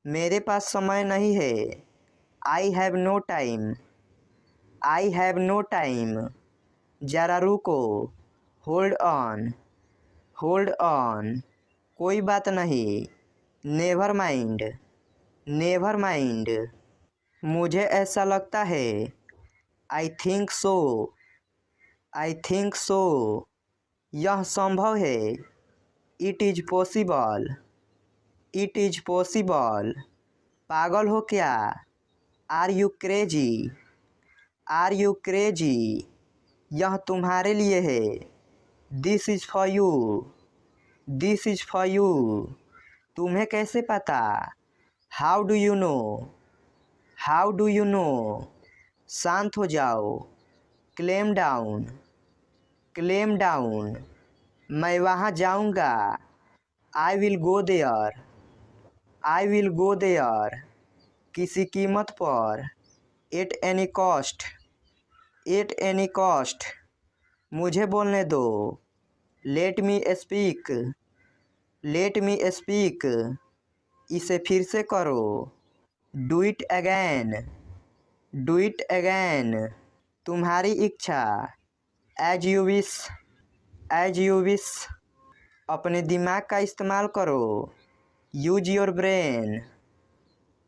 मेरे पास समय नहीं है। I have no time. I have no time. जरा रुको। Hold on. Hold on. कोई बात नहीं। Never mind. Never mind. मुझे ऐसा लगता है। I think so. I think so. यह संभव है। It is possible. It is possible. पागल हो क्या? Are you crazy? Are you crazy? यह तुम्हारे लिए है। This is for you. This is for you. तुम्हें कैसे पता? How do you know? How do you know? शांत हो जाओ। Calm down. Calm down. मैं वहाँ जाऊँगा। I will go there. I will go there. किसी कीमत पर। At any cost. At any cost. मुझे बोलने दो। Let me speak. Let me speak. इसे फिर से करो। Do it again. Do it again. तुम्हारी इच्छा। As you wish. As you wish. अपने दिमाग का इस्तेमाल करो। Use your brain.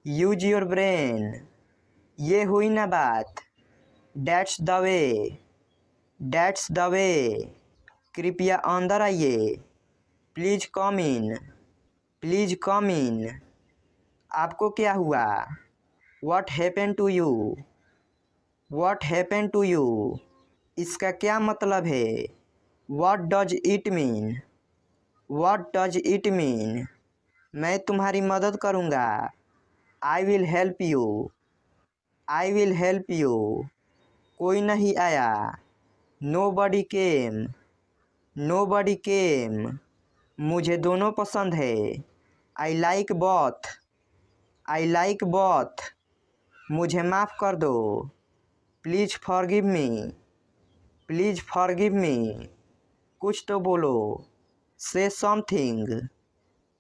Use your brain. ये हुई ना बात। That's the way. That's the way. कृपया अंदर आइए। Please come in. Please come in. आपको क्या हुआ? What happened to you? What happened to you? इसका क्या मतलब है? What does it mean? What does it mean? मैं तुम्हारी मदद करूँगा। I will help you. I will help you. कोई नहीं आया। Nobody came. Nobody came. मुझे दोनों पसंद है। I like both. I like both. मुझे माफ़ कर दो। Please forgive me. Please forgive me. कुछ तो बोलो। से समथिंग।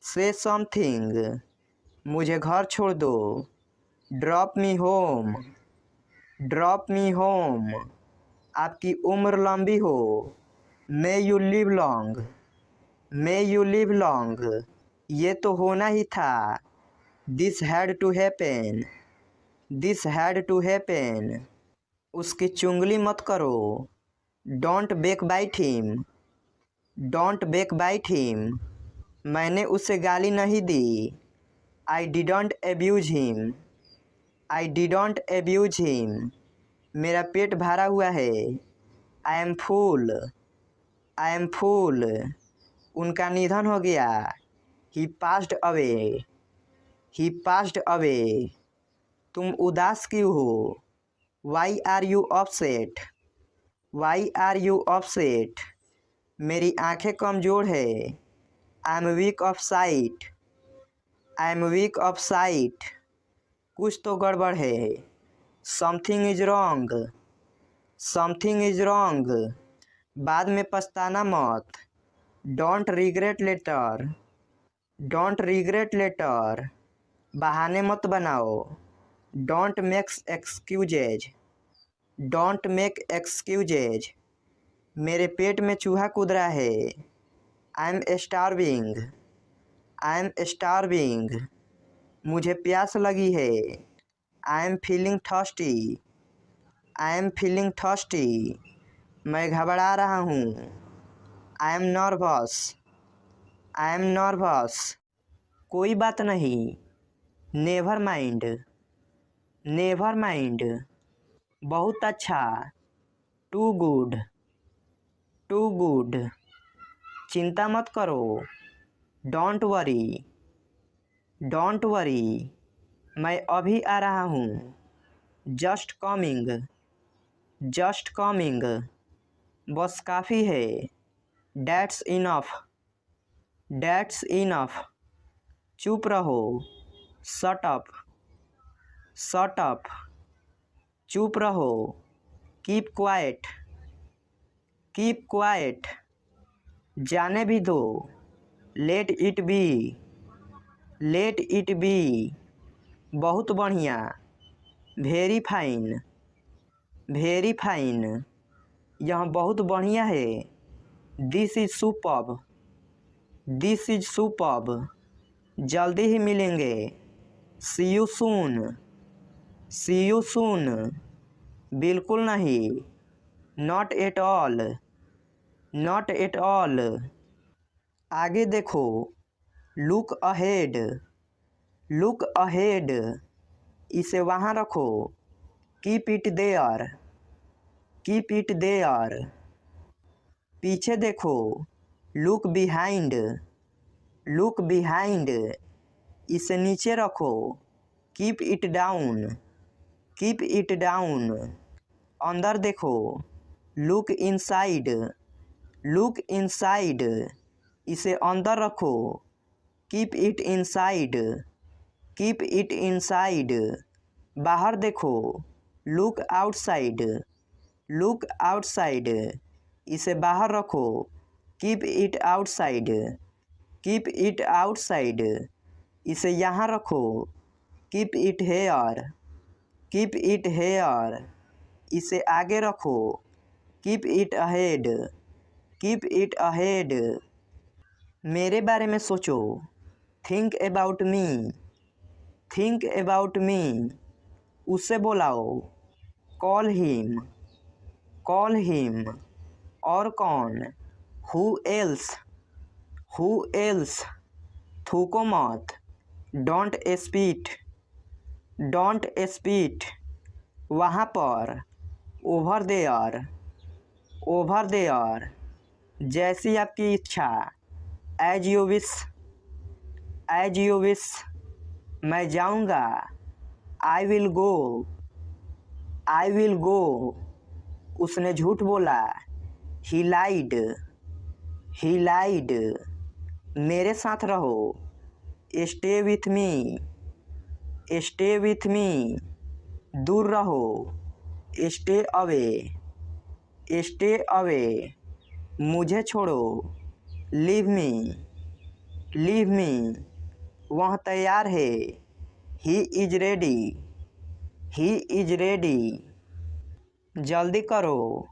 से समथिंग। मुझे घर छोड़ दो। Drop me home. Drop me home. आपकी उम्र लंबी हो। May you live long. May you live long. ये तो होना ही था। This had to happen. This had to happen. उसकी चुगली मत करो। Don't backbite him. Don't backbite him. मैंने उसे गाली नहीं दी। I didn't abuse him. I didn't abuse him. मेरा पेट भरा हुआ है। I am full. I am फूल। उनका निधन हो गया। He passed away. He passed away. तुम उदास क्यों हो? Why are you upset? Why are you upset? मेरी आंखें कमज़ोर है। I am weak of sight. I am weak of sight. कुछ तो गड़बड़ है। Something is wrong. Something is wrong. बाद में पछताना मत। Don't regret later. Don't regret later. बहाने मत बनाओ। Don't makes excuses. Don't make excuses. मेरे पेट में चूहा कूद रहा है। I am starving. I am starving. मुझे प्यास लगी है। I am feeling thirsty. I am feeling thirsty. मैं घबरा रहा हूँ। I am nervous. I am nervous. कोई बात नहीं। Never mind. Never mind. बहुत अच्छा। Too good. Too good. चिंता मत करो। Don't worry. Don't worry. मैं अभी आ रहा हूँ। Just coming. Just coming. बस काफ़ी है। That's enough. That's enough. चुप रहो। Shut up. Shut up. चुप रहो। Keep quiet. Keep quiet. जाने भी दो। Let it be. Let it be. बहुत बढ़िया, वेरी फाइन, वेरी फाइन, यह बहुत बढ़िया है। This is superb, this is superb, जल्दी ही मिलेंगे। सी you soon, C you soon, बिल्कुल नहीं। Not at all, not at all, आगे देखो। लुक अहेड, लुक अहेड, इसे वहाँ रखो। Keep it there, keep it there, पीछे देखो। लुक बिहाइंड, लुक बिहाइंड, इसे नीचे रखो। Keep it down, keep it down, अंदर देखो। लुक इनसाइड, लुक इनसाइड, इसे अंदर रखो। Keep it inside, keep it inside, बाहर देखो। लुक आउटसाइड, लुक आउटसाइड, इसे बाहर रखो। Keep it outside, keep it outside, इसे यहाँ रखो। Keep it here, keep it here, इसे आगे रखो। Keep it ahead, keep it ahead, मेरे बारे में सोचो। Think about me, think about me, उससे बुलाओ। कॉल हिम, कॉल हिम, और कौन। हु एल्स, हु एल्स, थूको मत। डोंट स्पीट, डोंट स्पीट, वहाँ पर। ओवर देयर, ओवर देयर, जैसी आपकी इच्छा। As you wish, as you wish, मैं जाऊँगा। I will go, I will गो, उसने झूठ बोला। ही लाइड, ही लाइड, मेरे साथ रहो। Stay with me, stay with me, दूर रहो। स्टे अवे, स्टे अवे, मुझे छोड़ो। लीव मी, लीव मी, वह तैयार है। He is ready, he is ready, जल्दी करो।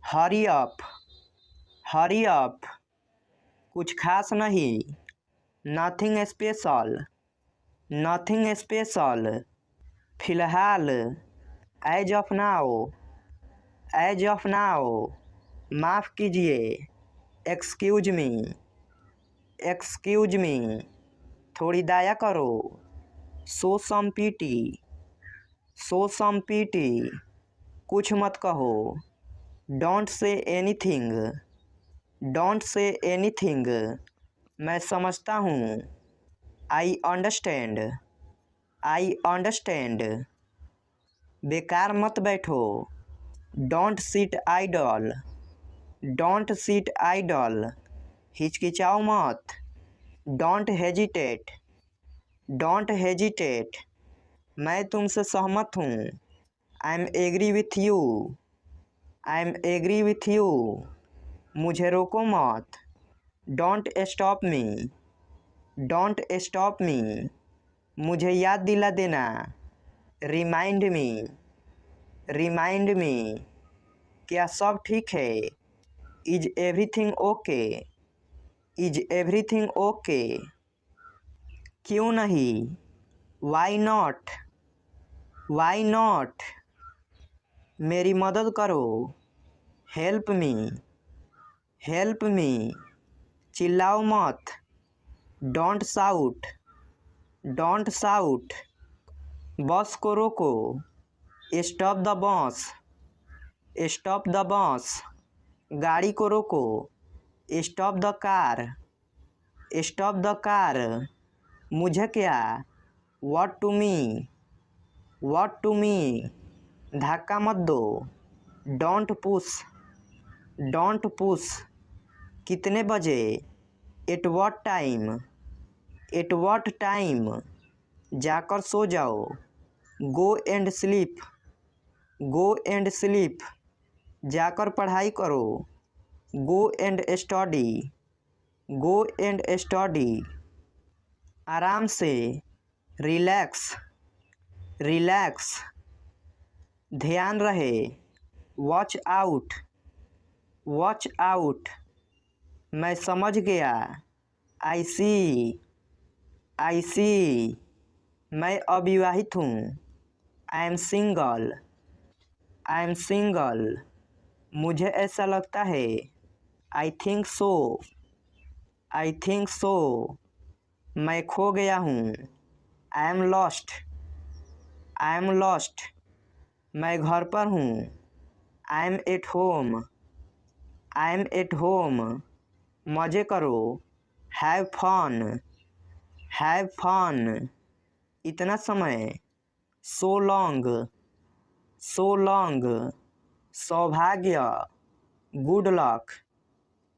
हरी अप, हरी अप, कुछ खास नहीं। नथिंग स्पेशल, नथिंग स्पेशल, फिलहाल। As of now, as of now, माफ़ कीजिए। एक्सक्यूज मी, एक्सक्यूज मी, थोड़ी दया करो। सो सम पीटी, सो सम पीटी, कुछ मत कहो। Don't say anything, don't say anything, मैं समझता हूँ। आई अंडरस्टैंड, आई अंडरस्टैंड, बेकार मत बैठो। Don't sit idle, don't sit idle, हिचकिचाओ मत। डोंट हेजिटेट, डोंट हेजिटेट, मैं तुमसे सहमत हूँ। I am agree with you, I am agree with you, मुझे रोको मत। Don't stop me, don't stop me, मुझे याद दिला देना। रिमाइंड मी, रिमाइंड मी, क्या सब ठीक है। Is everything okay, is everything okay, क्यों नहीं। वाई नॉट, वाई नॉट, मेरी मदद करो। हेल्प मी, हेल्प मी, चिल्लाओ मत। Don't shout, don't shout, bus को रोको। Stop the bus, stop the bus, गाड़ी को रोको। Stop the car, stop the car, मुझे क्या। What to me, what to me, धक्का मत दो। डोंट पुश, डोंट पुश, कितने बजे। At what time, at what time, जाकर सो जाओ। Go and sleep, go and sleep, जाकर पढ़ाई करो। Go and study, go and study, आराम से। रिलैक्स, रिलैक्स, ध्यान रहे। वॉच आउट, वॉच आउट, मैं समझ गया। आई सी, आई सी, मैं अविवाहित हूँ। I am single, I am single, मुझे ऐसा लगता है। I think so, I think सो, मैं खो गया हूँ। I am lost, I am lost, मैं घर पर हूँ। I M at home, I am at home, मज़े करो। हैव फन, हैव फन, इतना समय। सो लॉन्ग, सो लॉन्ग, सौभाग्य। गुड लक,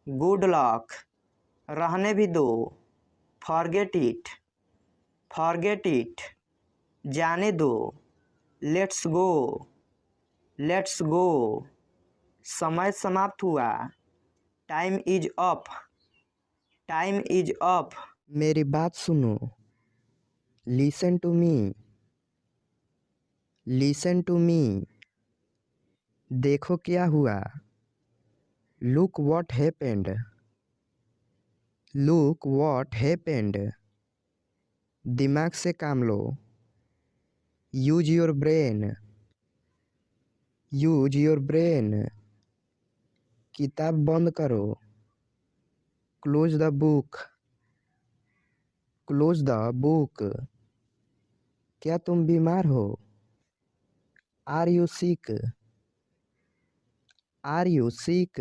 गुड लक, रहने भी दो। फॉरगेट इट, फॉरगेट इट, जाने दो। लेट्स गो, लेट्स गो, समय समाप्त हुआ। Time is up, time is up, मेरी बात सुनो। Listen to me, listen to me, देखो क्या हुआ। Look what happened, look what happened, दिमाग से काम लो। Use your brain, use your brain, किताब बंद करो। Close the book, close the book, क्या तुम बीमार हो। Are you sick, are you sick,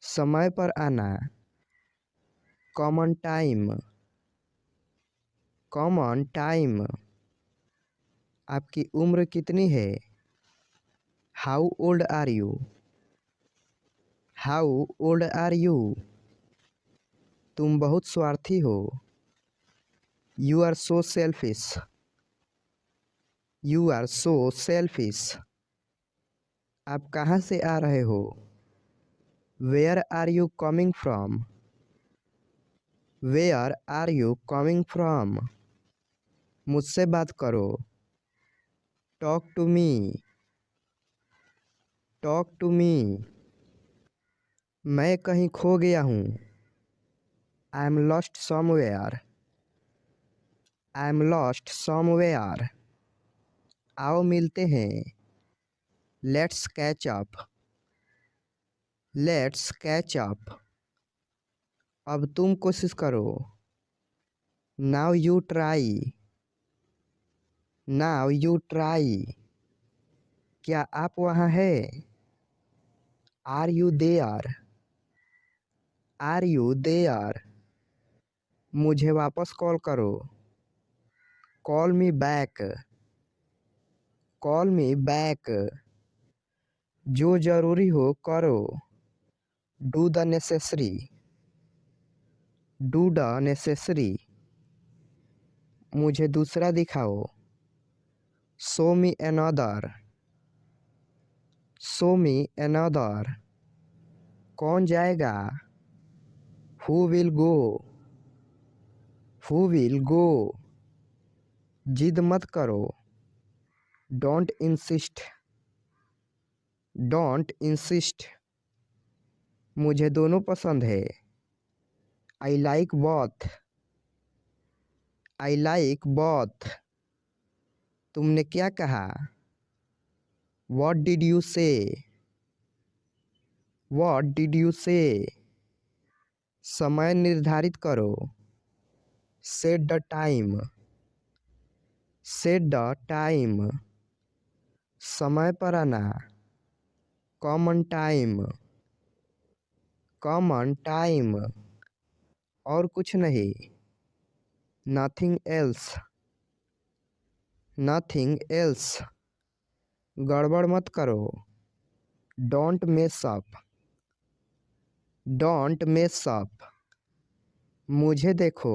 समय पर आना। कॉमन टाइम, कॉमन टाइम, आपकी उम्र कितनी है। How old are you, how old are you, तुम बहुत स्वार्थी हो। You are so selfish, you are so selfish, आप कहाँ से आ रहे हो। Where are you coming from, where are you coming from, मुझसे बात करो। Talk to me, talk to me, मैं कहीं खो गया हूँ। I am lost somewhere, I am lost somewhere, आओ मिलते हैं। Let's catch up, let's catch up, अब तुम कोशिश करो। Now you try, now you try, क्या आप वहाँ हैं। Are you there, are you there, मुझे वापस कॉल करो। Call me back, call me back, जो ज़रूरी हो करो। Do the necessary, do the necessary, मुझे दूसरा दिखाओ। Show me another, show me another, कौन जाएगा। Who will go, who will go, जिद मत करो। डोंट इंसिस्ट, डोंट इंसिस्ट, मुझे दोनों पसंद है। I like both, I like both, तुमने क्या कहा। व्हाट डिड यू से, व्हाट डिड यू से, समय निर्धारित करो। Set the time, set the time, समय पर आना। कॉमन टाइम, कॉमन टाइम, और कुछ नहीं। नथिंग एल्स, नथिंग एल्स, गड़बड़ मत करो। Don't mess up, don't mess up, मुझे देखो।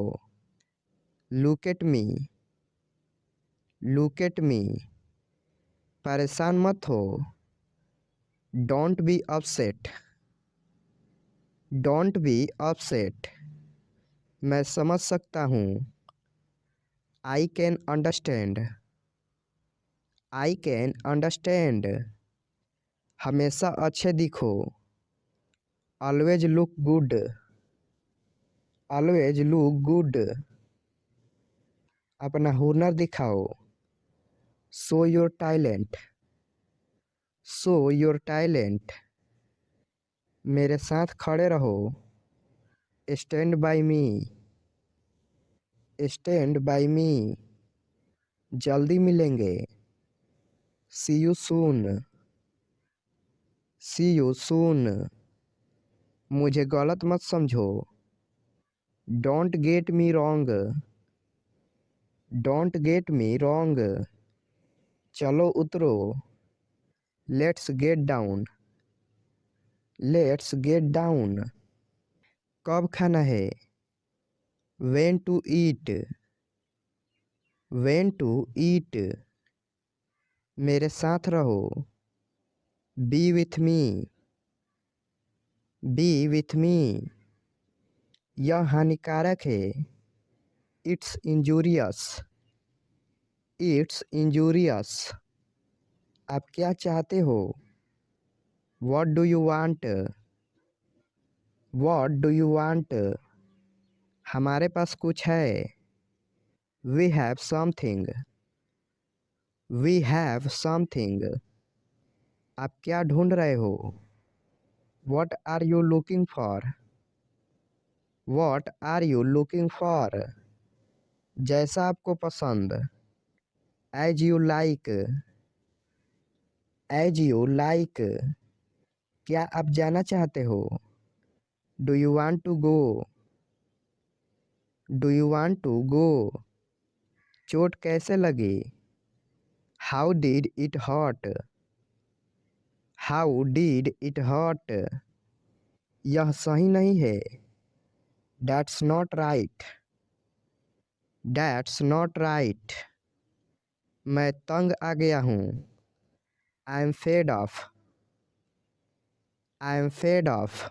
Look at me, look at me, परेशान मत हो। Don't be upset, don't be upset, मैं समझ सकता हूँ। I can understand, I can understand, हमेशा अच्छे दिखो। Always look good, always look good, अपना हुनर दिखाओ। Show your talent, show your talent, मेरे साथ खड़े रहो। Stand by me, stand by me, जल्दी मिलेंगे। सी you soon, C you soon, मुझे गलत मत समझो। Don't get me wrong, don't get me wrong, चलो उतरो। Let's get down, let's get down, कब खाना है। When to eat, when to eat, मेरे साथ रहो। Be with me, be with me, यह हानिकारक है। इट्स इंजूरियस, इट्स इंजूरियस, आप क्या चाहते हो। What do you want, what do you want, हमारे पास कुछ है। We have something, we have something, आप क्या ढूंढ रहे हो। What are you looking for, what are you looking for, जैसा आपको पसंद। As you like, as you like, क्या आप जाना चाहते हो। Do you want to go, do you want to go, चोट कैसे लगी। How did it hurt, how did it hurt, यह सही नहीं है। That's not right, that's not right, मैं तंग आ गया हूँ। I am fed off, I am fed off,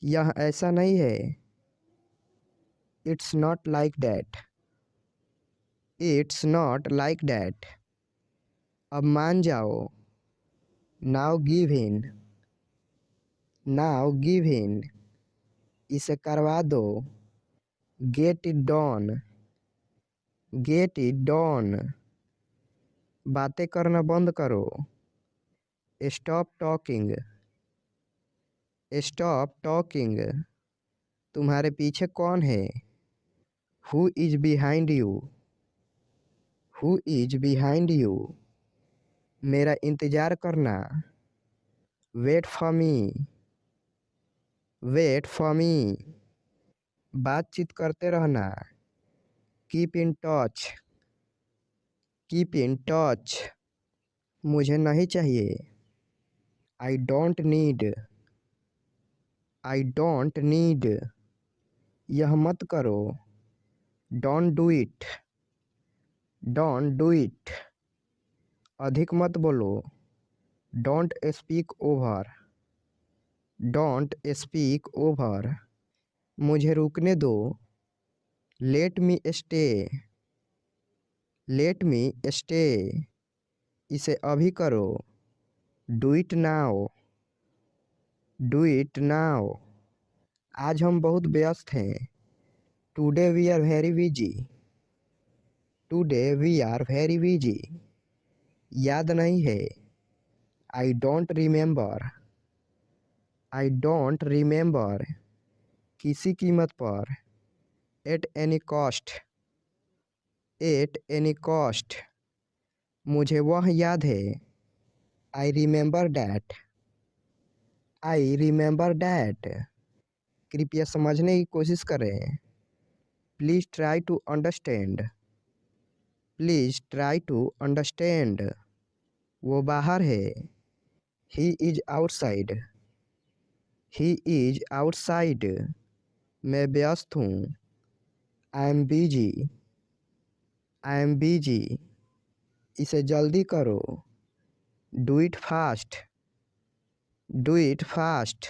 यह ऐसा नहीं है। It's not like that, it's not like that, अब मान जाओ। Now give in, now give in, इसे करवा दो। Get it done, get it done, बातें करना बंद करो। स्टॉप टॉकिंग, स्टॉप टॉकिंग, तुम्हारे पीछे कौन है। Who is behind you, who is behind you, मेरा इंतज़ार करना। Wait for me, wait for me, बातचीत करते रहना। Keep in touch, keep in touch, मुझे नहीं चाहिए। I don't need, I don't need, यह मत करो। Don't do it, don't do it, अधिक मत बोलो। Don't speak over, don't speak over, मुझे रुकने दो। Let me stay, let me stay, इसे अभी करो। Do it now, do it now, आज हम बहुत व्यस्त हैं। Today we are very busy, today we are very busy, याद नहीं है। I don't remember, I don't remember, किसी कीमत पर। At any cost, at any cost, मुझे वह याद है। I remember that, I remember that, कृपया समझने की कोशिश करें। Please try to understand, please try to understand, वो बाहर है। He is outside, he is outside, मैं व्यस्त हूँ। I am busy, I am busy, इसे जल्दी करो। Do it fast, do it fast,